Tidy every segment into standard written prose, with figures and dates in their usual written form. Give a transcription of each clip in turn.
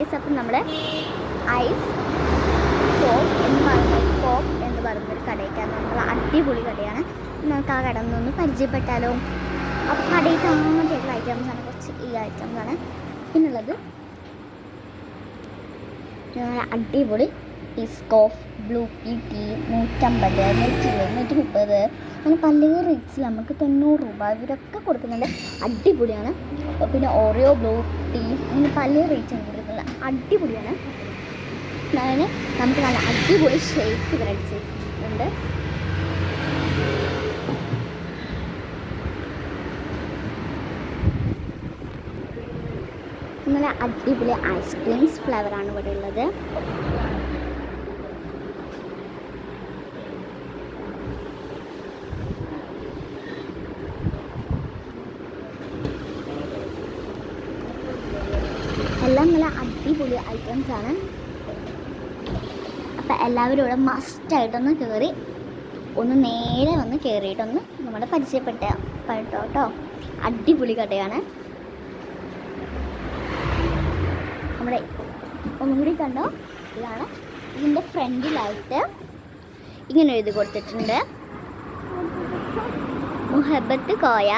Guys. അപ്പം നമ്മുടെ ice pop എന്ന് പറയുന്നൊരു കടയ്ക്കാണ്. നമ്മൾ അടിപൊളി കടയാണ്. നമുക്ക് ആ കട ഒന്ന് പരിചയപ്പെട്ടാലോ? അപ്പോൾ കടയിൽ ആദ്യമായിട്ടുള്ള ഐറ്റംസാണ് കുറച്ച് ഈ ഐറ്റംസാണ്. പിന്നുള്ളത് അടിപൊളി ഇസ്കോഫ് ബ്ലൂ ടീ 150, 120, 130 അങ്ങനെ പല റേറ്റ്സിൽ നമുക്ക് 90 രൂപ ഇവരൊക്കെ കൊടുക്കുന്നുണ്ട്. അടിപൊളിയാണ്. പിന്നെ ഓറിയോ ബ്ലൂ ടീ അങ്ങനെ പല റേറ്റ്സാണ് കൊടുക്കുന്നത്. അടിപൊളിയാണ്. അതിന് നമുക്ക് നല്ല അടിപൊളി ഷേക്ക് ഇവരടിച്ചിട്ടുണ്ട്. നല്ല അടിപൊളി ഐസ്ക്രീംസ് ഫ്ലേവറാണ് ഇവിടെ ഉള്ളത്. എല്ലാം നല്ല അടിപൊളി ഐറ്റംസാണ്. അപ്പം എല്ലാവരും ഇവിടെ മസ്റ്റായിട്ടൊന്ന് കയറി ഒന്ന് നേരെ വന്ന് കയറിയിട്ടൊന്ന് നമ്മുടെ പരിചയപ്പെട്ടോ. അടിപൊളി കടയാണ്. നമ്മുടെ ഒന്നും കൂടി കണ്ടോ, ഇതാണ്. ഇതിൻ്റെ ഫ്രണ്ടിലായിട്ട് ഇങ്ങനെ എഴുതി കൊടുത്തിട്ടുണ്ട്, മുഹബത്ത് കോയ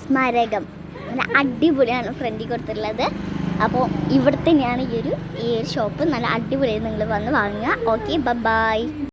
സ്മാരകം. നല്ല അടിപൊളിയാണ് ഫ്രണ്ടിൽ കൊടുത്തിട്ടുള്ളത്. അപ്പോൾ ഇവിടെ തന്നെയാണ് ഈ ഒരു ഷോപ്പ്. നല്ല അടിപൊളിയായി നിങ്ങൾ വന്ന് വാങ്ങുക. Okay, by.